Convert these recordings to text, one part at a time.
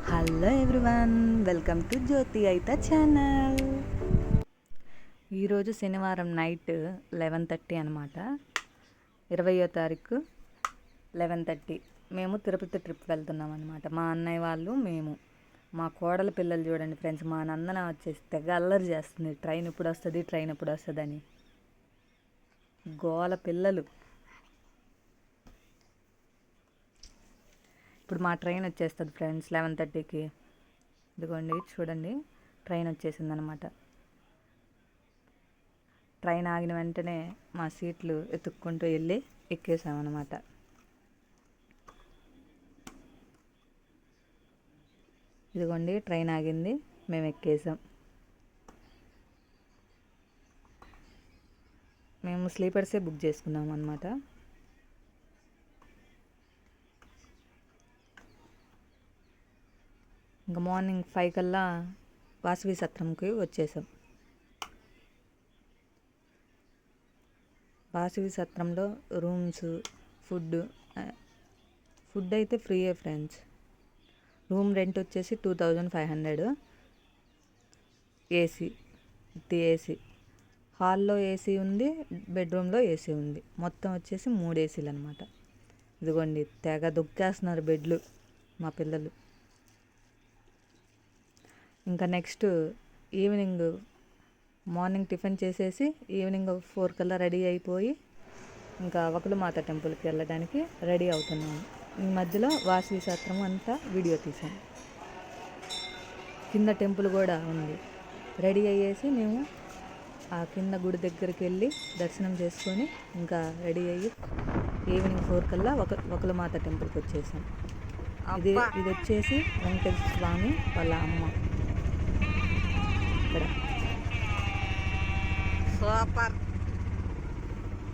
Hello everyone, welcome to జ్యోతి అయితా channel. ఈరోజు శనివారం నైట్ 11:30 అనమాట. 20వ తారీఖు 11:30 మేము తిరుపతి ట్రిప్ వెళ్తున్నాం అనమాట. మా అన్నయ్య వాళ్ళు, మేము, మా కోడల పిల్లలు చూడండి ఫ్రెండ్స్. మా నందన వచ్చేసి తెగ అల్లరి చేస్తుంది, ట్రైన్ ఎప్పుడు వస్తుంది అని. గోల పిల్లలు. ఇప్పుడు మా ట్రైన్ వచ్చేస్తుంది ఫ్రెండ్స్ 11:30కి. ఇదిగోండి చూడండి, ట్రైన్ వచ్చేసింది అనమాట. ట్రైన్ ఆగిన వెంటనే మా సీట్లు ఎత్తుక్కుంటూ వెళ్ళి ఎక్కేసామన్నమాట. ఇదిగోండి ట్రైన్ ఆగింది, మేము ఎక్కేసాం. మేము స్లీపర్సే బుక్ చేసుకున్నాం అనమాట. ఇంకా మార్నింగ్ 5 కల్లా వాసవి సత్రంకి వచ్చేసాం. వాసవి సత్రంలో రూమ్స్, ఫుడ్ అయితే ఫ్రీయే ఫ్రెండ్స్. రూమ్ రెంట్ వచ్చేసి 2500. ఏసీ హాల్లో ఏసీ ఉంది, బెడ్రూమ్లో ఏసీ ఉంది. మొత్తం వచ్చేసి 3 ఏసీలు అనమాట. ఇదిగోండి తెగ దొక్కేస్తున్నారు బెడ్లు మా పిల్లలు. ఇంకా నెక్స్ట్ మార్నింగ్ టిఫిన్ చేసేసి ఈవినింగ్ 4 కల్లా రెడీ అయిపోయి ఇంకా వకులమాత టెంపుల్కి వెళ్ళడానికి రెడీ అవుతున్నాము. ఈ మధ్యలో వాసవి సత్రం అంతా వీడియో తీసాం. కింద టెంపుల్ కూడా ఉంది. రెడీ అయ్యేసి మేము ఆ కింద గుడి దగ్గరికి వెళ్ళి దర్శనం చేసుకొని ఇంకా రెడీ అయ్యి ఈవినింగ్ 4 కల్లా వకులమాత టెంపుల్కి వచ్చేసాం. ఇది వచ్చేసి వెంకటేశ్వర స్వామి వాళ్ళ అమ్మ. సూపర్,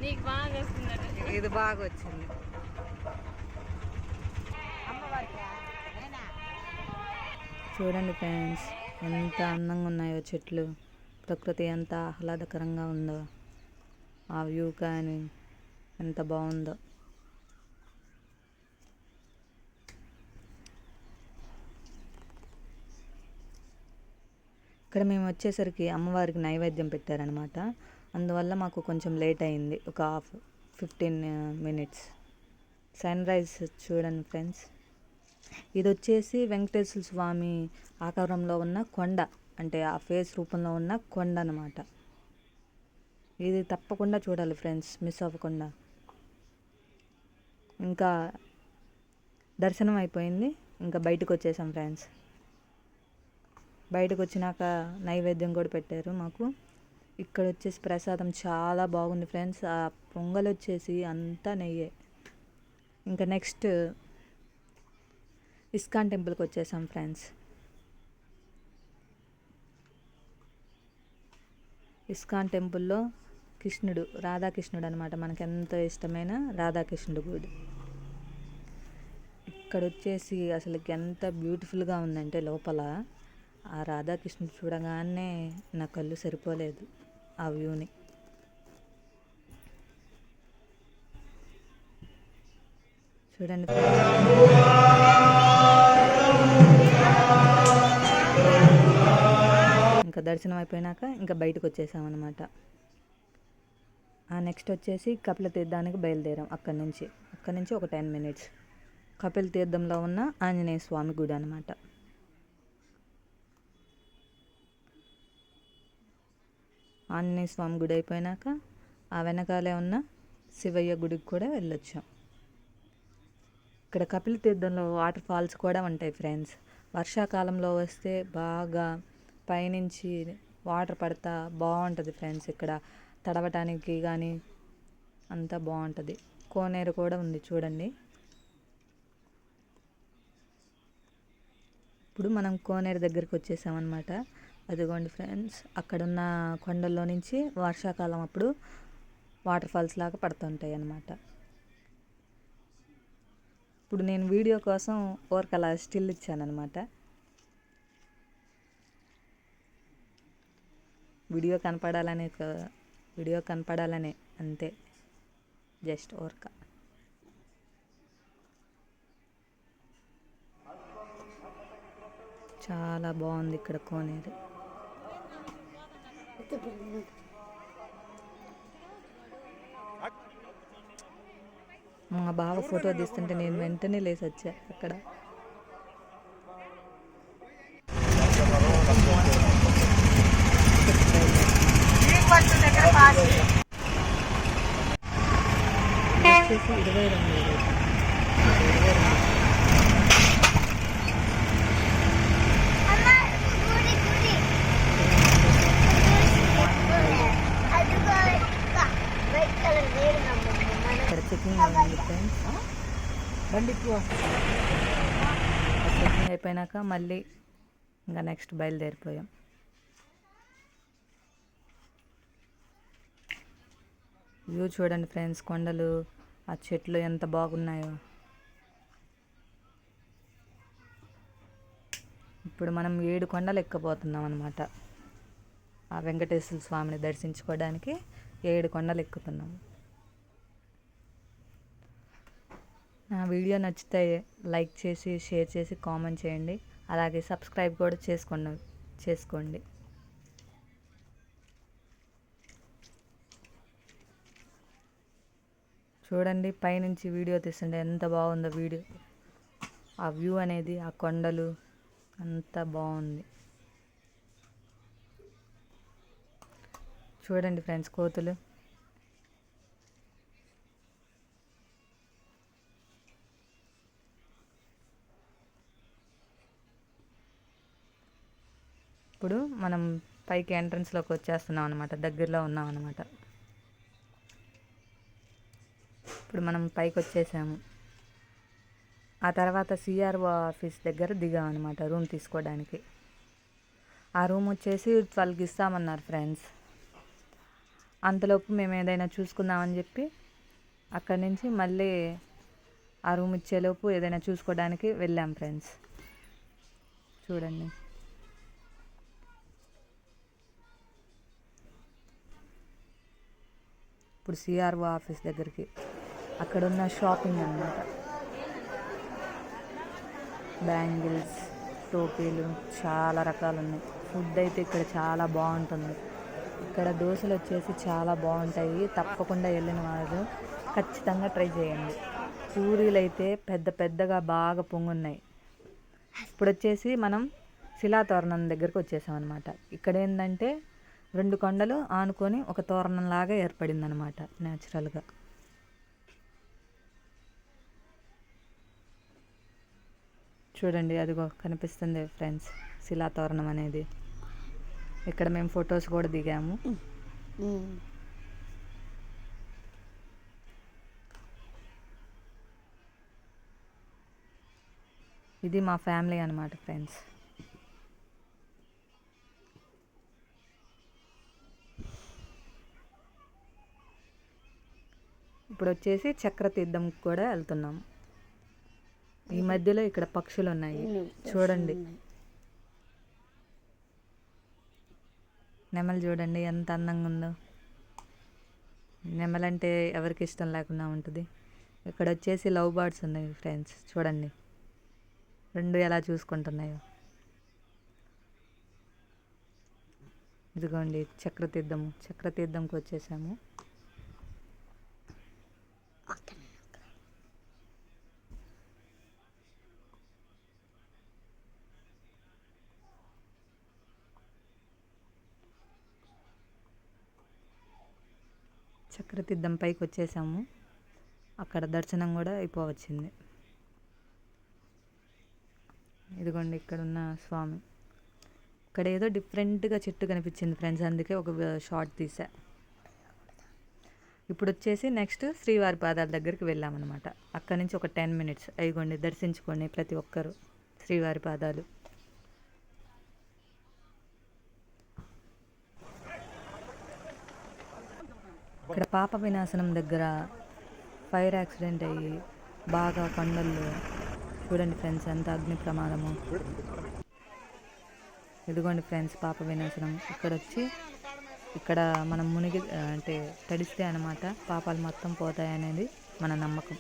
నీకు బాగా వస్తుంది. ఇది బాగా వచ్చింది. చూడండి ఫ్రెండ్స్, ఎంత అందంగా ఉన్నాయో చెట్లు, ప్రకృతి ఎంత ఆహ్లాదకరంగా ఉందో. ఆ వ్యూ కానీ ఎంత బాగుందో. ఇక్కడ మేము వచ్చేసరికి అమ్మవారికి నైవేద్యం పెట్టారనమాట. అందువల్ల మాకు కొంచెం లేట్ అయింది, ఒక 15 minutes. సన్ రైజ్ చూడండి ఫ్రెండ్స్. ఇది వచ్చేసి వెంకటేశ్వర స్వామి ఆకారంలో ఉన్న కొండ, అంటే ఆ ఫేస్ రూపంలో ఉన్న కొండ అనమాట. ఇది తప్పకుండా చూడాలి ఫ్రెండ్స్, మిస్ అవ్వకుండా. ఇంకా దర్శనం అయిపోయింది, ఇంకా బయటకు వచ్చేసాం ఫ్రెండ్స్. బయటకు వచ్చినాక నైవేద్యం కూడా పెట్టారు మాకు. ఇక్కడ వచ్చేసి ప్రసాదం చాలా బాగుంది ఫ్రెండ్స్. ఆ పొంగల్ వచ్చేసి అంతా నెయ్యే. ఇంకా నెక్స్ట్ ఇస్కాన్ టెంపుల్కి వచ్చేసాం ఫ్రెండ్స్. ఇస్కాన్ టెంపుల్లో రాధాకృష్ణుడు అనమాట, మనకి ఎంతో ఇష్టమైన రాధాకృష్ణుడు గుడి. ఇక్కడ వచ్చేసి అసలు ఎంత బ్యూటిఫుల్గా ఉందంటే లోపల ఆ రాధాకృష్ణుడు చూడగానే నా కళ్ళు సరిపోలేదు ఆ వ్యూని. చూడండి, ఇంకా దర్శనం అయిపోయినాక ఇంకా బయటకు వచ్చేసామన్నమాట. నెక్స్ట్ వచ్చేసి కపిల తీర్థానికి బయలుదేరాం. అక్కడి నుంచి ఒక 10 minutes. కపిల తీర్థంలో ఉన్న ఆంజనేయ స్వామి గుడి అనమాట. ఆంజనేయ స్వామి గుడి అయిపోయినాక ఆ వెనకాలే ఉన్న శివయ్య గుడికి కూడా వెళ్ళొచ్చాం. ఇక్కడ కపిల తీర్థంలో వాటర్ ఫాల్స్ కూడా ఉంటాయి ఫ్రెండ్స్. వర్షాకాలంలో వస్తే బాగా పైనుంచి వాటర్ పడతా బాగుంటుంది ఫ్రెండ్స్. ఇక్కడ తడవటానికి కానీ అంతా బాగుంటుంది. కోనేరు కూడా ఉంది చూడండి. ఇప్పుడు మనం కోనేరు దగ్గరికి వచ్చేసామన్నమాట. అదిగోండి ఫ్రెండ్స్, అక్కడున్న కొండల్లో నుంచి వర్షాకాలం అప్పుడు వాటర్ ఫాల్స్ లాగా పడుతుంటాయి అన్నమాట. ఇప్పుడు నేను వీడియో కోసం అలా స్టిల్ ఇచ్చానమాట. వీడియో కనపడాలనే అంతే, జస్ట్ ఓర్క. చాలా బాగుంది ఇక్కడ కోనేరు. మా బావ ఫోటో తీస్తుంటే నేను వెంటనే లేచి వచ్చా. అక్కడ వచ్చేసి 22 ఇక్కడ చెకింగ్ అయింది ఫ్రెండ్స్. చెకింగ్ అయిపోయినాక మళ్ళీ ఇంకా నెక్స్ట్ బయలుదేరిపోయాం. వ్యూ చూడండి ఫ్రెండ్స్, కొండలు, ఆ చెట్లు ఎంత బాగున్నాయో. ఇప్పుడు మనం 7 కొండలు ఎక్కబోతున్నాం అన్నమాట. ఆ వెంకటేశ్వర స్వామిని దర్శించుకోవడానికి 7 కొండలు ఎక్కుతున్నాం. నా వీడియో నచ్చితే లైక్ చేసి, షేర్ చేసి, కామెంట్ చేయండి. అలాగే సబ్స్క్రైబ్ కూడా చేసుకోండి. చూడండి, పైనుంచి వీడియో తీస్తుంటే ఎంత బాగుందో వీడియో. ఆ వ్యూ అనేది, ఆ కొండలు అంత బాగుంది. చూడండి ఫ్రెండ్స్, కోతులు. ఇప్పుడు మనం పైకి ఎంట్రన్స్లోకి వచ్చేస్తున్నాం అనమాట, దగ్గరలో ఉన్నాం అనమాట. ఇప్పుడు మనం పైకి వచ్చేసాము. ఆ తర్వాత సిఆర్ఓ ఆఫీస్ దగ్గర దిగాం అనమాట రూమ్ తీసుకోవడానికి. ఆ రూమ్ వచ్చేసి 12కి ఇస్తామన్నారు ఫ్రెండ్స్. అంతలోపు మేము ఏదైనా చూసుకుందామని చెప్పి అక్కడి నుంచి మళ్ళీ ఆ రూమ్ ఇచ్చేలోపు ఏదైనా చూసుకోవడానికి వెళ్ళాం ఫ్రెండ్స్. చూడండి, ఇప్పుడు సిఆర్ఓ ఆఫీస్ దగ్గరికి, అక్కడున్న షాపింగ్ అన్నమాట. బ్యాంగిల్స్, టోపీలు చాలా రకాలు ఉన్నాయి. ఫుడ్ అయితే ఇక్కడ చాలా బాగుంటుంది. ఇక్కడ దోశలు వచ్చేసి చాలా బాగుంటాయి. తప్పకుండా వెళ్ళిన వారు ఖచ్చితంగా ట్రై చేయండి. పూరీలు అయితే పెద్ద పెద్దగా బాగా పొంగున్నాయి. ఇప్పుడు వచ్చేసి మనం శిలాతోరణం దగ్గరకు వచ్చేసాం అనమాట. ఇక్కడ ఏంటంటే 2 కొండలు ఆనుకొని ఒక తోరణంలాగా ఏర్పడింది అనమాట న్యాచురల్గా. చూడండి, అదిగో కనిపిస్తుంది ఫ్రెండ్స్ శిలాతోరణం అనేది. ఇక్కడ మేము ఫొటోస్ కూడా దిగాము. ఇది మా ఫ్యామిలీ అనమాట ఫ్రెండ్స్. ఇప్పుడు వచ్చేసి చక్రతీర్థం కూడా వెళ్తున్నాం. ఈ మధ్యలో ఇక్కడ పక్షులు ఉన్నాయి చూడండి. నెమలు చూడండి ఎంత అందంగా ఉందో. నెమలంటే ఎవరికి ఇష్టం లేకుండా ఉంటుంది. ఇక్కడ వచ్చేసి లవ్ బర్డ్స్ ఉన్నాయి ఫ్రెండ్స్. చూడండి 2 ఎలా చూసుకుంటున్నాయో. ఇదిగోండి చక్రతీర్థంకి వచ్చేసాము. చక్రతీర్థం పైకి వచ్చేసాము. అక్కడ దర్శనం కూడా అయిపోవచ్చింది. ఇదిగోండి ఇక్కడ ఉన్న స్వామి. ఇక్కడ ఏదో డిఫరెంట్గా చెట్టు కనిపించింది ఫ్రెండ్స్, అందుకే ఒక షార్ట్ తీసా. ఇప్పుడు వచ్చేసి నెక్స్ట్ శ్రీవారి పాదాల దగ్గరికి వెళ్ళామన్నమాట. అక్కడి నుంచి ఒక 10 minutes. అయిగోండి, దర్శించుకోండి ప్రతి ఒక్కరు శ్రీవారి పాదాలు. ఇక్కడ పాప వినాశనం దగ్గర ఫైర్ యాక్సిడెంట్ అయ్యి బాగా కొండల్లో చూడండి ఫ్రెండ్స్ ఎంత అగ్ని ప్రమాదము. ఇదిగోండి ఫ్రెండ్స్ పాప వినాశనం. ఇక్కడ మనం మునిగి అంటే తడిస్తే అన్నమాట పాపాలు మొత్తం పోతాయనేది మన నమ్మకం.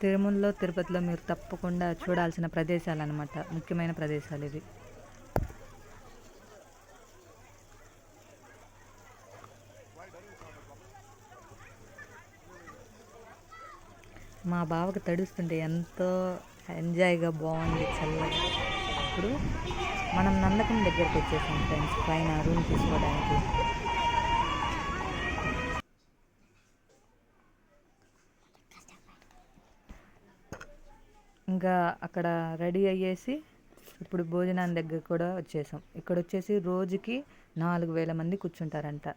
తిరుమలలో తిరుపతిలో మీరు తప్పకుండా చూడాల్సిన ప్రదేశాలు అన్నమాట, ముఖ్యమైన ప్రదేశాలు ఇవి. మా బావకు తడుస్తుంటే ఎంతో ఎంజాయ్గా బాగుంది, చల్లగా. ఇప్పుడు మనం నందకం దగ్గరికి వచ్చేసాం ఫ్రెండ్స్, పైన రూమ్ తీసుకోవడానికి. ఇంకా అక్కడ రెడీ అయ్యేసి ఇప్పుడు భోజనాన్ని దగ్గర కూడా వచ్చేసాం. ఇక్కడ వచ్చేసి రోజుకి 4000 మంది కూర్చుంటారంట.